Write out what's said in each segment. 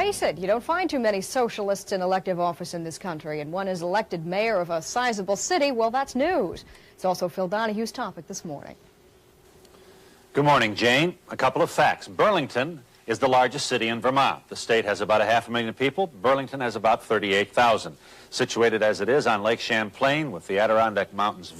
face it, you don't find too many socialists in elective office in this country, and one is elected mayor of a sizable city. Well, that's news. It's also Phil Donahue's topic this morning. Good morning, Jane. A couple of facts. Burlington is the largest city in Vermont. The state has about 500,000 people. Burlington has about 38,000. Situated as it is on Lake Champlain with the Adirondack Mountains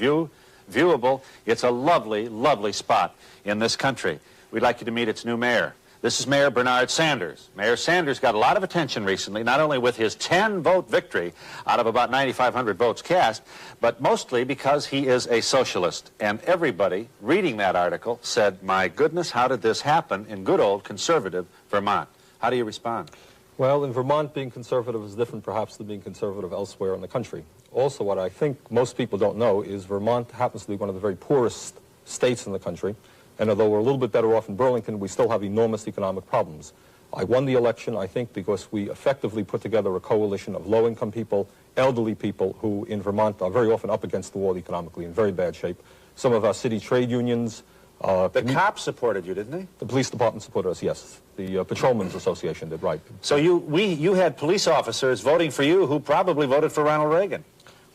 viewable, it's a lovely, lovely spot in this country. We'd like you to meet its new mayor. This is Mayor Bernard Sanders. Mayor Sanders got a lot of attention recently, not only with his 10-vote victory out of about 9,500 votes cast, but mostly because he is a socialist. And everybody reading that article said, my goodness, how did this happen in good old conservative Vermont? How do you respond? Well, in Vermont, being conservative is different perhaps than being conservative elsewhere in the country. Also, what I think most people don't know is Vermont happens to be one of the very poorest states in the country. And although we're a little bit better off in Burlington, we still have enormous economic problems. I won the election, I think, because we effectively put together a coalition of low-income people, elderly people who in Vermont are very often up against the wall economically, in very bad shape. Some of our city trade unions. The cops supported you, didn't they? The police department supported us, yes. The Patrolmen's Association did, right. So you had police officers voting for you who probably voted for Ronald Reagan.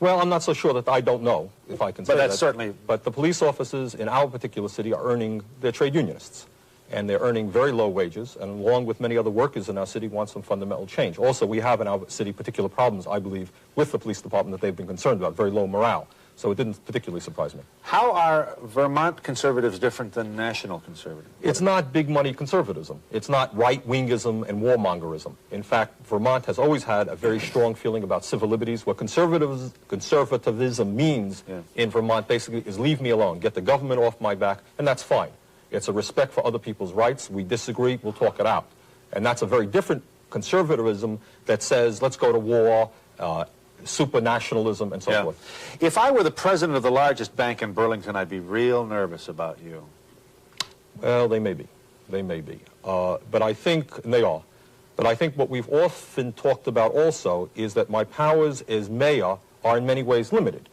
Well, I'm not so sure that I don't know, if I can say that. But that's certainly... But the police officers in our particular city are earning, they're trade unionists. And they're earning very low wages, and along with many other workers in our city, want some fundamental change. Also, we have in our city particular problems, I believe, with the police department that they've been concerned about, very low morale. So it didn't particularly surprise me. How are Vermont conservatives different than national conservatives? It's not big money conservatism. It's not right-wingism and warmongerism. In fact, Vermont has always had a very strong feeling about civil liberties. What conservatism means in Vermont basically is leave me alone, get the government off my back, and that's fine. It's a respect for other people's rights. We disagree, we'll talk it out. And that's a very different conservatism that says, let's go to war, supranationalism, and so forth. If I were the president of the largest bank in Burlington, I'd be real nervous about you. Well, they may be. They may be. But I think, and they are. But I think what we've often talked about also is that my powers as mayor are in many ways limited.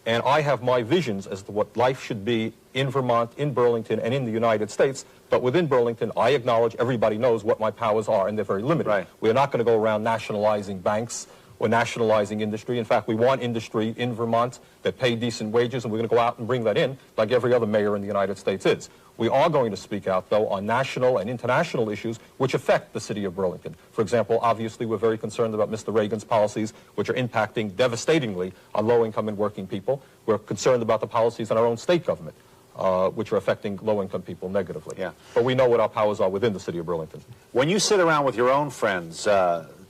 And I have my visions as to what life should be in Vermont, in Burlington, and in the United States. But within Burlington, I acknowledge everybody knows what my powers are, and they're very limited. Right. We're not going to go around nationalizing banks or nationalizing industry. In fact, we want industry in Vermont that pay decent wages, and we're going to go out and bring that in like every other mayor in the United States is. We are going to speak out, though, on national and international issues which affect the city of Burlington. For example, obviously, we're very concerned about Mr. Reagan's policies, which are impacting devastatingly on low-income and working people. We're concerned about the policies in our own state government, which are affecting low-income people negatively. Yeah. But we know what our powers are within the city of Burlington. When you sit around with your own friends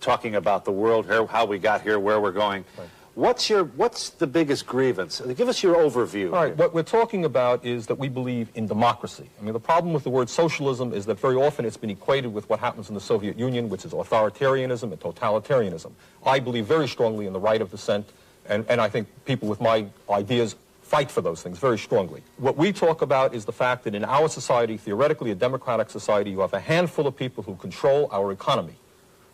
talking about the world here, how we got here, where we're going, right. What's the biggest grievance? Give us your overview. All right, here. what we're talking about is that we believe in democracy. I mean, the problem with the word socialism is that very often it's been equated with what happens in the Soviet Union, which is authoritarianism and totalitarianism. I believe very strongly in the right of dissent, and I think people with my ideas fight for those things very strongly. What we talk about is the fact that in our society, theoretically a democratic society, you have a handful of people who control our economy.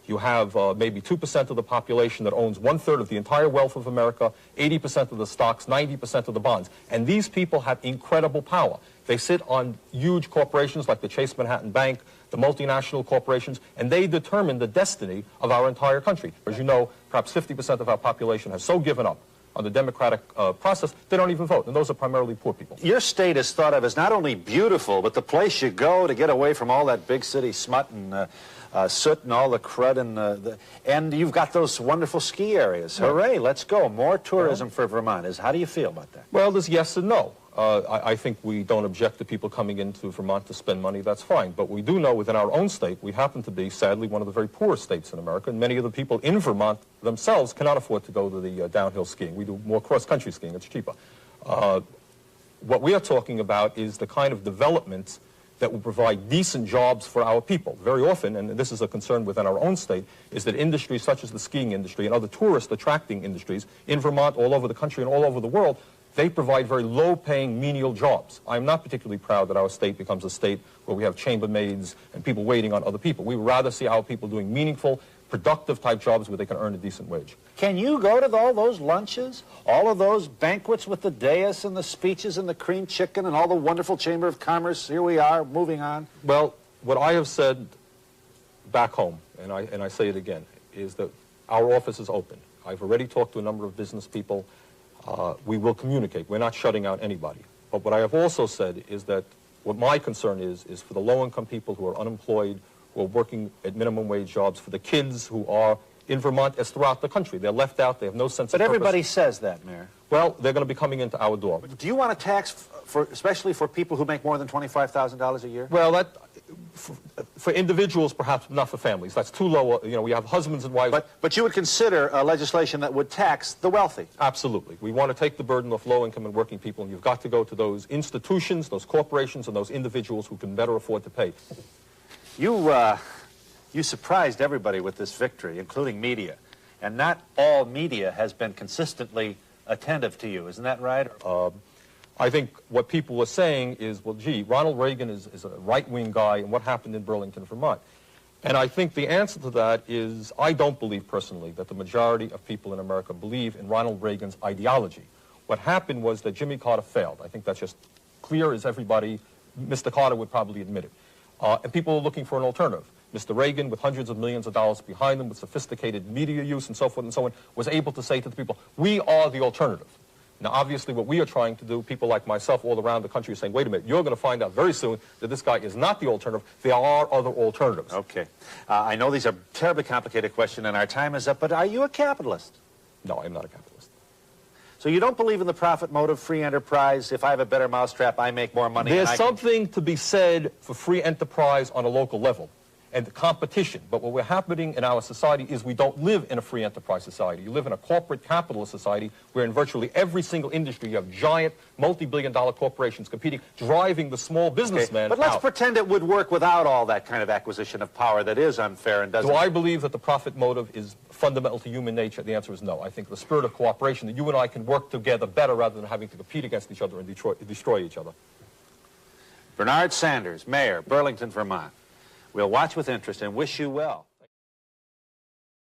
You have maybe 2% of the population that owns 1/3 of the entire wealth of America, 80% of the stocks, 90% of the bonds. And these people have incredible power. They sit on huge corporations like the Chase Manhattan Bank, the multinational corporations, and they determine the destiny of our entire country. As you know, perhaps 50% of our population has so given up on the democratic process, they don't even vote, and those are primarily poor people. Your state is thought of as not only beautiful, but the place you go to get away from all that big city smut and soot and all the crud and you've got those wonderful ski areas. Yeah. Hooray, let's go. More tourism for Vermont. How do you feel about that? Well, there's yes and no. I think we don't object to people coming into Vermont to spend money. That's fine. But we do know within our own state, we happen to be, sadly, one of the very poorest states in America. And many of the people in Vermont themselves cannot afford to go to the downhill skiing. We do more cross-country skiing. It's cheaper. What we are talking about is the kind of developments that will provide decent jobs for our people. Very often, and this is a concern within our own state, is that industries such as the skiing industry and other tourist-attracting industries in Vermont, all over the country, and all over the world, they provide very low-paying menial jobs. I'm not particularly proud that our state becomes a state where we have chambermaids and people waiting on other people. We would rather see our people doing meaningful, productive-type jobs where they can earn a decent wage. Can you go to all those lunches, all of those banquets with the dais and the speeches and the cream chicken and all the wonderful Chamber of Commerce? Here we are, moving on. Well, what I have said back home, and I say it again, is that our office is open. I've already talked to a number of business people. We will communicate. We're not shutting out anybody. But what I have also said is that what my concern is for the low-income people who are unemployed, who are working at minimum wage jobs, for the kids who are in Vermont as throughout the country. They're left out. They have no sense of purpose. But everybody says that, Mayor. Well, they're going to be coming into our door. Do you want to tax, especially for people who make more than $25,000 a year? Well, that for individuals, perhaps not for families. That's too low. You know, we have husbands and wives. But you would consider legislation that would tax the wealthy? Absolutely. We want to take the burden off low-income and working people, and you've got to go to those institutions, those corporations, and those individuals who can better afford to pay. You surprised everybody with this victory, including media. And not all media has been consistently attentive to you. Isn't that right? I think what people were saying is, well, gee, Ronald Reagan is a right-wing guy, and what happened in Burlington, Vermont? And I think the answer to that is, I don't believe personally that the majority of people in America believe in Ronald Reagan's ideology. What happened was that Jimmy Carter failed. I think that's just clear as everybody, Mr. Carter would probably admit it. And people are looking for an alternative. Mr. Reagan, with hundreds of millions of dollars behind him, with sophisticated media use and so forth and so on, was able to say to the people, we are the alternative. Now, obviously, what we are trying to do, people like myself all around the country are saying, wait a minute, you're going to find out very soon that this guy is not the alternative. There are other alternatives. Okay. I know these are terribly complicated questions, and our time is up, but are you a capitalist? No, I'm not a capitalist. So you don't believe in the profit motive, free enterprise? If I have a better mousetrap, I make more money? There's something to be said for free enterprise on a local level and the competition. But what we're happening in our society is we don't live in a free enterprise society. You live in a corporate capitalist society where in virtually every single industry you have giant multi-billion-dollar corporations competing, driving the small businessman But let's pretend it would work without all that kind of acquisition of power that is unfair and doesn't... Do I believe that the profit motive is fundamental to human nature? The answer is no. I think the spirit of cooperation, that you and I can work together better rather than having to compete against each other and destroy each other. Bernard Sanders, Mayor, Burlington, Vermont. We'll watch with interest and wish you well.